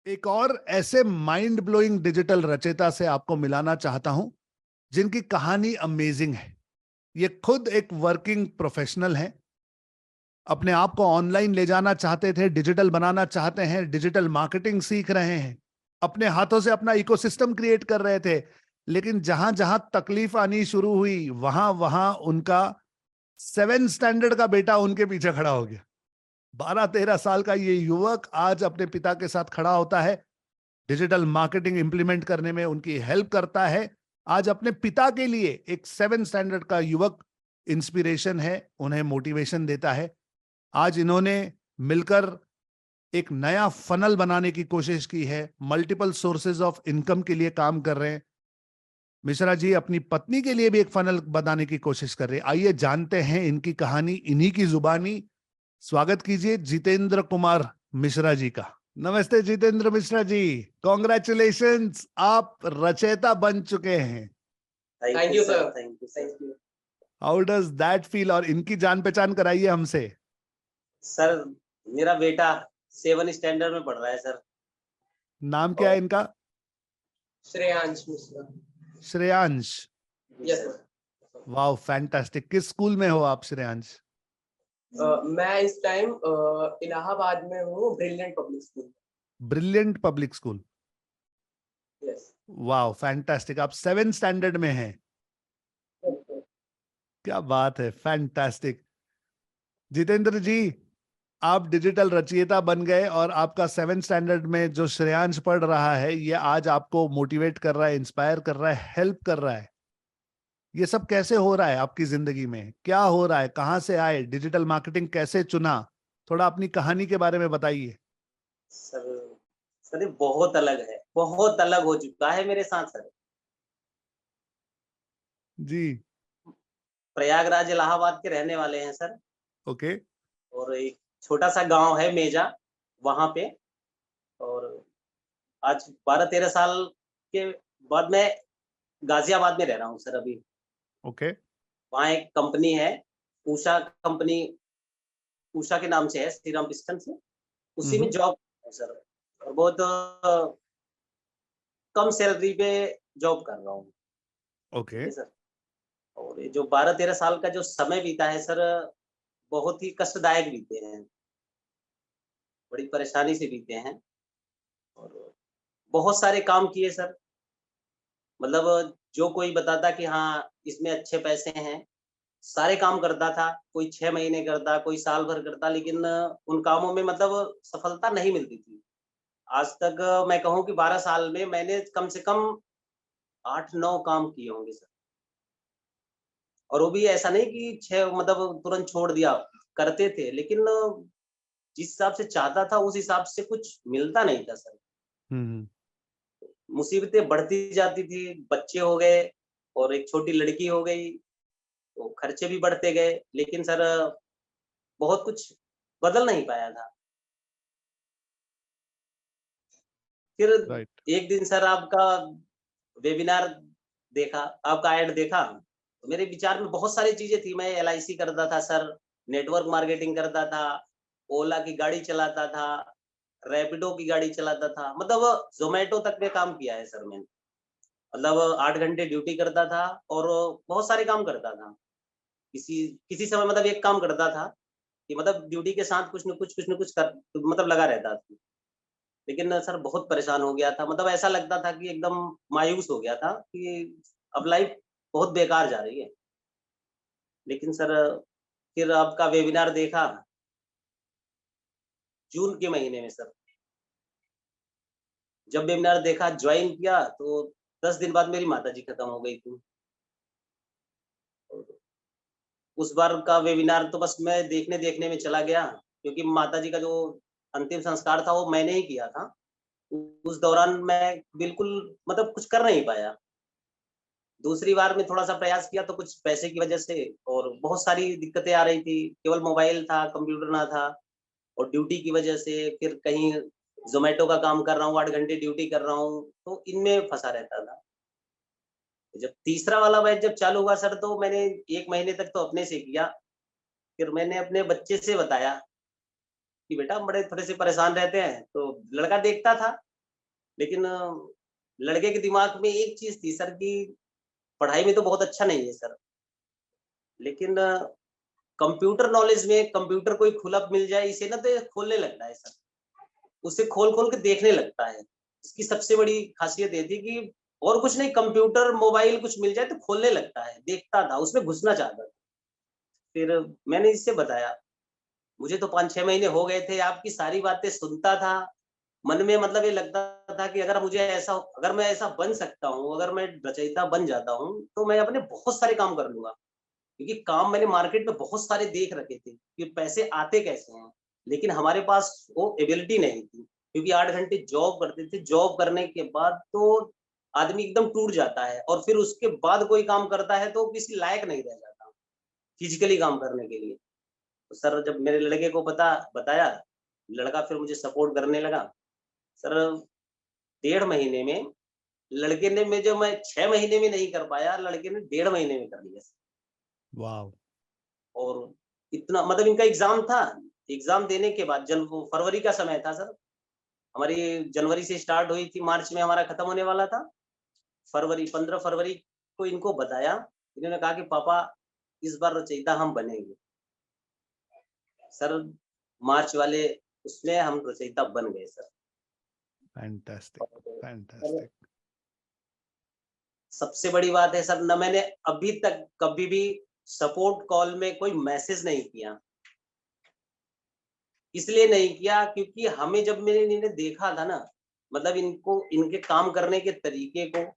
एक और ऐसे माइंड ब्लोइंग डिजिटल रचयिता से आपको मिलाना चाहता हूं जिनकी कहानी अमेजिंग है। ये खुद एक वर्किंग प्रोफेशनल है, अपने आप को ऑनलाइन ले जाना चाहते थे, डिजिटल बनाना चाहते हैं, डिजिटल मार्केटिंग सीख रहे हैं, अपने हाथों से अपना इकोसिस्टम क्रिएट कर रहे थे। लेकिन जहां जहां तकलीफ आनी शुरू हुई वहां वहां उनका 7 स्टैंडर्ड का बेटा उनके पीछे खड़ा हो गया। 12-13 साल का ये युवक आज अपने पिता के साथ खड़ा होता है, डिजिटल मार्केटिंग इंप्लीमेंट करने में उनकी हेल्प करता है। आज अपने पिता के लिए एक 7 स्टैंडर्ड का युवक इंस्पिरेशन है, उन्हें मोटिवेशन देता है। आज इन्होंने मिलकर एक नया फनल बनाने की कोशिश की है, मल्टीपल सोर्सेज ऑफ इनकम के लिए काम कर रहे हैं। मिश्रा जी अपनी पत्नी के लिए भी एक फनल बनाने की कोशिश कर रहे हैं। आइए जानते हैं इनकी कहानी इन्हीं की जुबानी। स्वागत कीजिए जितेंद्र कुमार मिश्रा जी का। नमस्ते जितेंद्र मिश्रा जी, कॉन्ग्रेचुलेशंस, आप रचयिता बन चुके हैं। Thank you sir, thank you. How does that feel? और इनकी जान पहचान कराइए हमसे। सर मेरा बेटा 7 स्टैंडर्ड में पढ़ रहा है सर। नाम क्या है इनका? Shreyansh Mishra. Shreyansh. Yes sir. Wow, fantastic. किस स्कूल में हो आप श्रेयांश? मैं इस टाइम इलाहाबाद में हूँ, brilliant public school. Brilliant public school. Yes. Wow, fantastic. आप 7 स्टैंडर्ड में हैं? क्या बात है, फैंटास्टिक। जितेंद्र जी, आप डिजिटल रचयिता बन गए और आपका 7 स्टैंडर्ड में जो श्रेयांश पढ़ रहा है ये आज आपको मोटिवेट कर रहा है, इंस्पायर कर रहा है, हेल्प कर रहा है। ये सब कैसे हो रहा है आपकी जिंदगी में? क्या हो रहा है? कहां से आए? डिजिटल मार्केटिंग कैसे चुना? थोड़ा अपनी कहानी के बारे में बताइए। सर ये बहुत अलग है, बहुत अलग हो चुका है मेरे साथ सर। जी। प्रयागराज इलाहाबाद के रहने वाले हैं सर। ओके। और एक छोटा सा गांव है मेजा, वहां पे। और आज 12-13 साल के बाद मैं गाजियाबाद में रह रहा हूँ सर अभी। ओके। वहाँ एक कंपनी है, उषा कंपनी, उषा के नाम से है, श्रीराम पिस्टन से। उसी में जॉब है सर। और बहुत कम सैलरी पे जॉब कर रहा हूँ। ओके। सर और ये जो 12-13 साल का जो समय बीता है सर, बहुत ही कष्टदायक बीते हैं, बड़ी परेशानी से बीते हैं। और बहुत सारे काम किए सर, मतलब जो कोई बताता कि हाँ इसमें अच्छे पैसे हैं, सारे काम करता था। कोई 6 महीने करता, कोई साल भर करता, लेकिन उन कामों में मतलब सफलता नहीं मिलती थी। आज तक मैं कहूँ कि 12 साल में मैंने कम से कम 8-9 काम किए होंगे सर। और वो भी ऐसा नहीं कि 6 मतलब तुरंत छोड़ दिया, करते थे, लेकिन जिस हिसाब से चाहता था उस हिसाब से कुछ मिलता नहीं था सर। हम्म। मुसीबतें बढ़ती जाती थी, बच्चे हो गए और एक छोटी लड़की हो गई, तो खर्चे भी बढ़ते गए, लेकिन सर बहुत कुछ बदल नहीं पाया था। फिर राइट। एक दिन सर आपका वेबिनार देखा, आपका ऐड देखा, तो मेरे विचार में बहुत सारी चीजें थी। मैं एलआईसी करता था सर, नेटवर्क मार्केटिंग करता था, ओला की गाड़ी चलाता था, रैपिडो की गाड़ी चलाता था, मतलब ज़ोमैटो तक में काम किया है सर मैंने। मतलब 8 घंटे ड्यूटी करता था और बहुत सारे काम करता था। किसी किसी समय मतलब एक काम करता था कि मतलब ड्यूटी के साथ कुछ न कुछ कर मतलब लगा रहता था। लेकिन सर बहुत परेशान हो गया था, मतलब ऐसा लगता था कि एकदम मायूस हो गया था कि अब लाइफ बहुत बेकार जा रही है। लेकिन सर फिर आपका वेबिनार देखा जून के महीने में सर। जब वेबिनार देखा, ज्वाइन किया, तो 10 दिन बाद मेरी माताजी खत्म हो गई थी। उस बार का वेबिनार तो बस मैं देखने में चला गया, क्योंकि माताजी का जो अंतिम संस्कार था वो मैंने ही किया था। उस दौरान मैं बिल्कुल मतलब कुछ कर नहीं पाया। दूसरी बार में थोड़ा-सा प्रयास किया तो कुछ पैसे की वजह से और बहुत सारी दिक्कतें आ रही थी। केवल मोबाइल था, कंप्यूटर ना था, और ड्यूटी की वजह से फिर कहीं ज़ोमैटो का काम कर रहा हूँ, 8 घंटे ड्यूटी कर रहा हूँ, तो इनमें फँसा रहता था। जब तीसरा वाला बैच जब चालू हुआ सर, तो मैंने 1 महीने तक तो अपने से किया। फिर मैंने अपने बच्चे से बताया कि बेटा हम बड़े थोड़े-से परेशान रहते हैं, तो लड़का देखता था लेकिन लड़के के दिमाग में एक चीज थी सर कि पढ़ाई में तो बहुत अच्छा नहीं है सर, लेकिन कंप्यूटर नॉलेज में कंप्यूटर कोई खुला मिल जाए इसे ना तो ये खोलने लगता है सर, उसे खोल खोल के देखने लगता है। इसकी सबसे बड़ी खासियत ये थी कि और कुछ नहीं, कंप्यूटर मोबाइल कुछ मिल जाए तो खोलने लगता है, देखता था, उसमें घुसना चाहता था। फिर मैंने इससे बताया, मुझे तो 5-6 महीने हो गए थे, आपकी सारी बातें सुनता था। मन में मतलब ये लगता था कि अगर मैं ऐसा बन सकता हूँ, अगर मैं रचयिता बन जाता हूँ, तो मैं अपने बहुत सारे काम कर लूँगा। क्योंकि काम मैंने मार्केट में बहुत सारे देख रखे थे कि पैसे आते कैसे हैं, लेकिन हमारे पास वो एबिलिटी नहीं थी। क्योंकि 8 घंटे जॉब करते थे, जॉब करने के बाद तो आदमी एकदम टूट जाता है और फिर उसके बाद कोई काम करता है तो किसी लायक नहीं रह जाता, फिजिकली काम करने के लिए। तो सर जब मेरे लड़के को बताया, लड़का फिर मुझे सपोर्ट करने लगा। सर 1.5 महीने में लड़के ने में जो मैं 6 महीने में नहीं कर पाया, लड़के ने 1.5 महीने में कर लिया सर। वाह। और इतना मतलब इनका एग्ज़ाम था, एग्ज़ाम देने के बाद वो फरवरी का समय था सर। हमारी जनवरी से स्टार्ट हुई थी, मार्च में हमारा खत्म होने वाला था। 15 फरवरी को इनको बताया, इन्होंने कहा कि पापा इस बार रचयिता हम बनेंगे। सर मार्च वाले उसमें हम रचयिता बन गए सर। फैंटास्टिक, और फैंटास्टिक। सबसे बड़ी बात है सर, ना मैंने अभी तक कभी भी सपोर्ट कॉल में कोई मैसेज नहीं किया। इसलिए नहीं किया क्योंकि हमें जब मैंने इन्हें देखा था ना, मतलब इनको इनके काम करने के तरीके को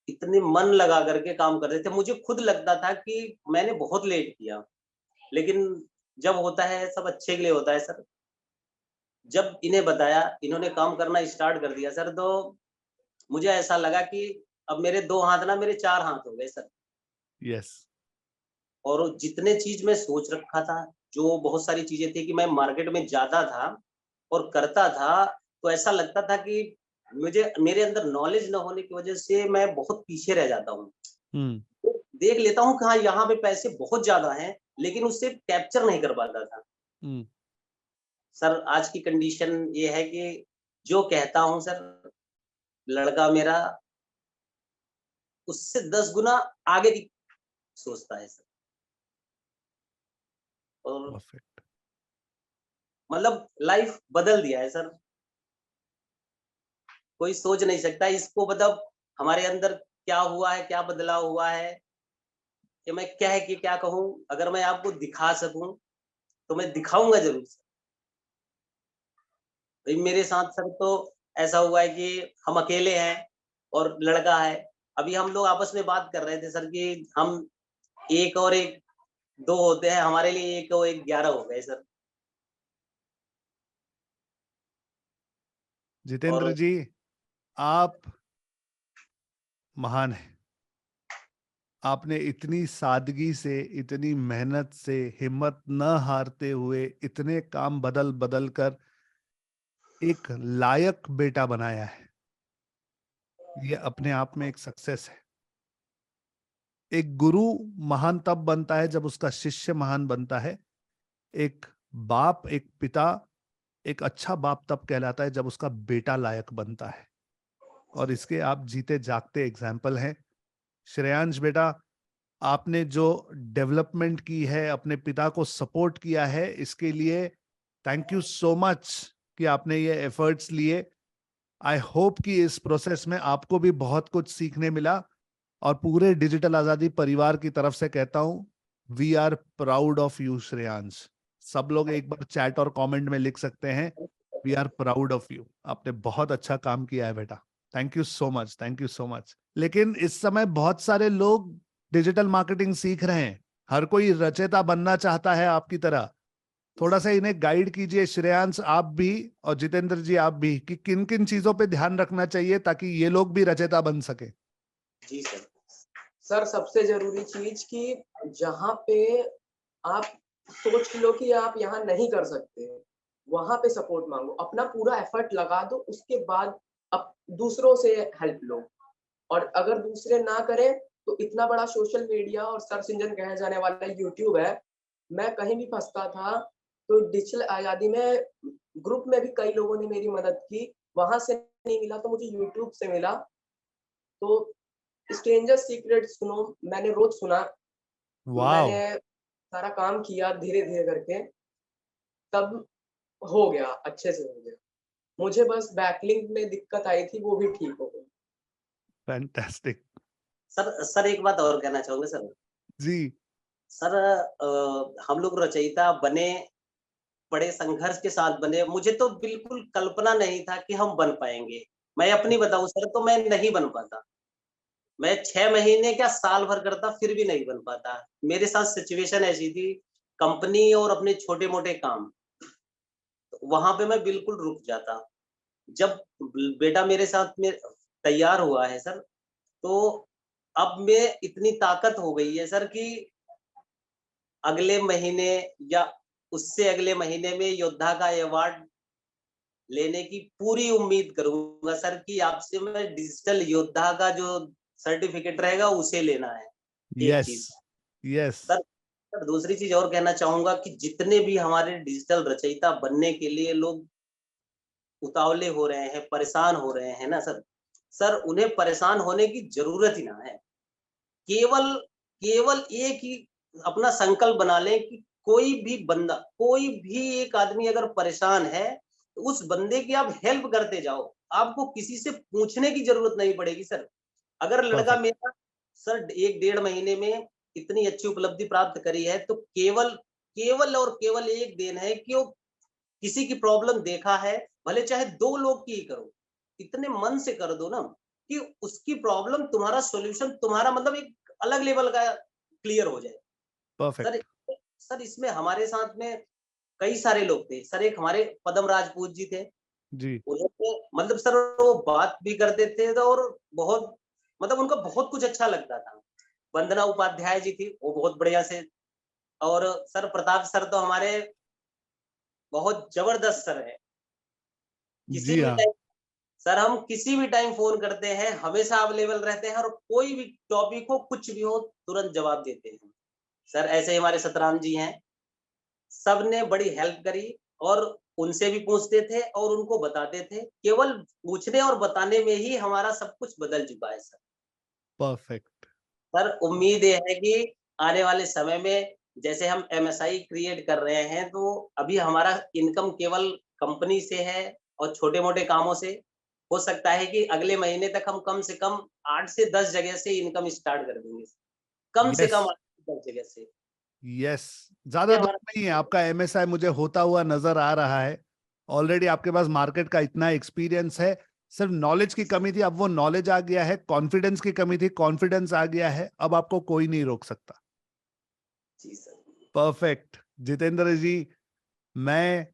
इतने मन लगा करके काम कर रहे थे, मुझे खुद लगता था कि मैंने बहुत लेट किया। लेकिन जब होता है सब अच्छे के लिए होता है सर। जब इन्हें बताया, इन्होंने काम करना स्टार्ट कर दिया सर, तो मुझे ऐसा लगा कि अब मेरे 2 हाथ ना मेरे 4 हाथ हो गए सर। यस। और जितने चीज़ मैं सोच रखा था, जो बहुत सारी चीज़ें थी कि मैं मार्केट में जाता था और करता था, तो ऐसा लगता था कि मुझे मेरे अंदर नॉलेज ना होने की वज़ह से मैं बहुत पीछे रह जाता हूँ। हम्म। तो देख लेता हूँ कि हाँ, यहाँ पे पैसे बहुत ज़्यादा हैं, लेकिन उससे कैप्चर नहीं कर पाता था। हम्म। सर आज की कंडीशन ये है कि जो कहता हूँ सर, लड़का मेरा उससे 10 गुना आगे की सोचता है सर। और परफेक्ट। मतलब लाइफ बदल दिया है सर। कोई सोच नहीं सकता इसको, मतलब हमारे अंदर क्या हुआ है, क्या बदलाव हुआ है, कि मैं कह के क्या कहूँ? अगर मैं आपको दिखा सकूँ, तो मैं दिखाऊँगा ज़रूर सर। भई मेरे साथ सर तो ऐसा हुआ है कि हम अकेले हैं और लड़का है। अभी हम लोग आपस में बात कर रहे थे सर कि हम 1 और 1 2 होते हैं, हमारे लिए 1 और 1 11 हो गए सर। जितेंद्र और जी, आप महान हैं। आपने इतनी सादगी से, इतनी मेहनत से, हिम्मत न हारते हुए इतने काम बदल बदल कर एक लायक बेटा बनाया है। ये अपने आप में एक सक्सेस है। एक गुरु महान तब बनता है जब उसका शिष्य महान बनता है। एक बाप, एक पिता, एक अच्छा बाप तब कहलाता है जब उसका बेटा लायक बनता है। और इसके आप जीते जागते एग्जाम्पल हैं। श्रेयांश बेटा, आपने जो डेवलपमेंट की है, अपने पिता को सपोर्ट किया है, इसके लिए थैंक यू सो मच कि आपने ये एफर्ट्स लिए। आई होप कि इस प्रोसेस में आपको भी बहुत कुछ सीखने मिला। और पूरे डिजिटल आजादी परिवार की तरफ से कहता हूं, we are proud of you Shreyansh. सब लोग एक बार चैट और कमेंट में लिख सकते हैं, we are proud of you. आपने बहुत अच्छा काम किया है बेटा। Thank you so much, thank you so much. लेकिन इस समय बहुत सारे लोग डिजिटल मार्केटिंग सीख रहे हैं। हर कोई रचयिता बनना चाहता है आपकी तरह। थोड़ा सा इन्हें गाइड कीजिए श्रेयांश, आप भी, और जितेंद्र जी आप भी, कि किन किन चीजों पे ध्यान रखना चाहिए ताकि ये लोग भी रचयिता बन सके। जी सर। सर सबसे जरूरी चीज कि जहाँ पे आप सोच लो कि आप यहाँ नहीं कर सकते, वहां पे सपोर्ट मांगो, अपना पूरा एफर्ट लगा दो, उसके बाद अब दूसरों से हेल्प लो। और अगर दूसरे ना करें तो इतना बड़ा सोशल मीडिया और सर्च इंजन कहे जाने वाला यूट्यूब है। मैं कहीं भी फंसता था तो डिजिटल आजादी में ग्रुप में भी कई लोगों ने मेरी मदद की, वहां से नहीं मिला तो मुझे यूट्यूब से मिला। तो स्ट्रेंजर सीक्रेट सुनो, मैंने रोज सुना, वाओ, मैंने सारा काम किया धीरे-धीरे करके, तब हो गया, अच्छे से हो गया। मुझे बस बैकलिंक में दिक्कत आई थी, वो भी ठीक हो गई। फैंटास्टिक। सर एक बात और कहना चाहूँगा सर। जी, सर हम लोग रचयिता बने, बड़े संघर्ष के साथ बने। मुझे तो बिल्कुल कल्पना नहीं था कि हम बन पाएँगे। मैं अपनी बताऊँ सर तो मैं नहीं बन पाता। मैं 6 महीने क्या साल भर करता फिर भी नहीं बन पाता। मेरे साथ सिचुएशन ऐसी थी, कंपनी और अपने छोटे-मोटे काम, वहाँ पे मैं बिल्कुल रुक जाता। जब बेटा मेरे साथ में तैयार हुआ है सर, तो अब में इतनी ताकत हो गई है सर कि अगले महीने या उससे अगले महीने में योद्धा का अवार्ड लेने की पूरी उम्मीद करूँगा सर कि आपसे मैं डिजिटल योद्धा का जो सर्टिफिकेट रहेगा उसे लेना है, एक यस, चीज़। यस, सर सर दूसरी चीज़ और कहना चाहूँगा कि जितने भी हमारे डिजिटल रचयिता बनने के लिए लोग उतावले हो रहे हैं, परेशान हो रहे हैं ना सर, सर उन्हें परेशान होने की ज़रूरत ही ना है। केवल केवल एक ही अपना संकल्प बना लें कि कोई भी बंदा, कोई भी एक आदमी अगर परेशान है, तो उस बंदे की आप हेल्प करते जाओ। आपको किसी से पूछने की ज़रूरत नहीं पड़ेगी सर। अगर लड़का परफेक्ट, मेरा सर 1 डेढ़ महीने में इतनी अच्छी उपलब्धि प्राप्त करी है, तो केवल केवल और केवल एक देन है कि वो किसी की प्रॉब्लम देखा है, भले चाहे 2 लोग की ही करो। इतने मन से कर दो ना कि उसकी प्रॉब्लम तुम्हारा सॉल्यूशन तुम्हारा मतलब एक अलग लेवल का क्लियर हो जाए। Sir perfect. सर इसमें हमारे साथ में कई सारे लोग थे। सर एक हमारे पदम राजपूत जी थे। जी, उन्होंने मतलब सर वो बात भी करते थे तो और बहुत मतलब उनका बहुत कुछ अच्छा लगता था। वंदना उपाध्याय जी थी, वो बहुत बढ़िया से और सर प्रताप सर तो हमारे बहुत जबरदस्त सर हैं। किसी जी भी हाँ, टाइम सर हम किसी भी टाइम फ़ोन करते हैं, हमेशा अवेलेबल रहते हैं और कोई भी टॉपिक हो, कुछ भी हो, तुरंत जवाब देते हैं। सर ऐसे ही हमारे सतराम जी हैं, सबने बड़ी हेल्प करी और उनसे भी पूछते थे और उनको बताते थे। केवल पूछने और बताने में ही हमारा सब कुछ बदल चुका है सर। परफेक्ट। सर उम्मीद ये है कि आने वाले समय में जैसे हम एमएसआई क्रिएट कर रहे हैं, तो अभी हमारा इनकम केवल कंपनी से है और छोटे-मोटे कामों से। हो सकता है कि अगले महीने तक हम कम से कम 8 से 10 जगह से इनकम स्टार्ट कर देंगे। कम से यस, कम 8 से 10 जगह से। यस, ये ज्यादा दूर हमारा नहीं है। आपका एमएसआई मुझे होता हुआ नजर आ रहा है। ऑलरेडी आपके पास मार्केट का इतना एक्सपीरियंस है। सिर्फ नॉलेज की कमी थी, अब वो नॉलेज आ गया है। कॉन्फिडेंस की कमी थी, कॉन्फिडेंस आ गया है। अब आपको कोई नहीं रोक सकता। जी सर। परफेक्ट। जितेंद्र जी, मैं,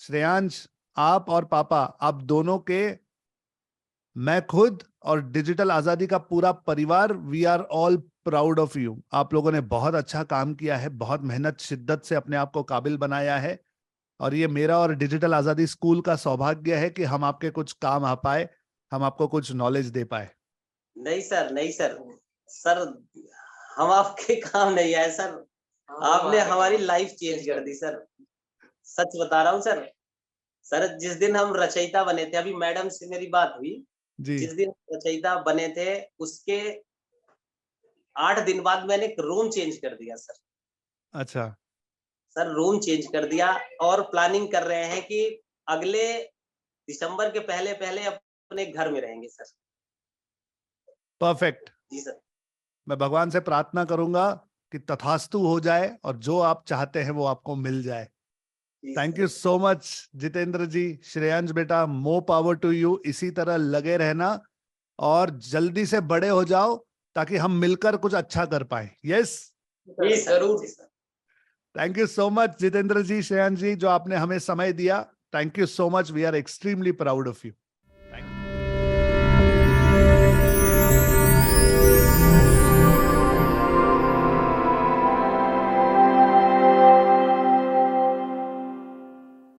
श्रेयांश, आप और पापा, आप दोनों के, मैं खुद और डिजिटल आजादी का पूरा परिवार, we are all proud of you. आप लोगों ने बहुत अच्छा काम किया है, बहुत मेहनत शिद्दत से अपने आप को काबिल बनाया है। और ये मेरा और डिजिटल आजादी स्कूल का सौभाग्य है कि हम आपके कुछ काम आ पाए, हम आपको कुछ नॉलेज दे पाए। नहीं सर, नहीं सर। सर हम आपके काम नहीं आए सर। आपने हमारी लाइफ चेंज कर दी सर। सच बता रहा हूँ सर। सर जिस दिन हम रचयिता बने थे, अभी मैडम से मेरी बात हुई, जी, जिस दिन रचयिता बने थे उसके 8 दिन बाद मैंने एक रूम चेंज कर दिया सर। अच्छा, सर रूम चेंज कर दिया और प्लानिंग कर रहे हैं कि अगले दिसंबर के पहले-पहले अपने घर में रहेंगे सर। परफेक्ट। जी सर। मैं भगवान से प्रार्थना करूंगा कि तथास्तु हो जाए और जो आप चाहते हैं वो आपको मिल जाए। जी thank sir. You so much Jitendra ji. Shreyansh बेटा, मोर पावर टू यू। इसी तरह लगे रहना और जल्दी से बड़े हो जाओ ताकि हम मिलकर कुछ अच्छा कर पाए। यस, जी सर, ज़रूर। जी sir. Thank you so much Jitendra ji, Shreyansh ji, जो आपने हमें समय दिया। Thank you so much, we are extremely proud of you.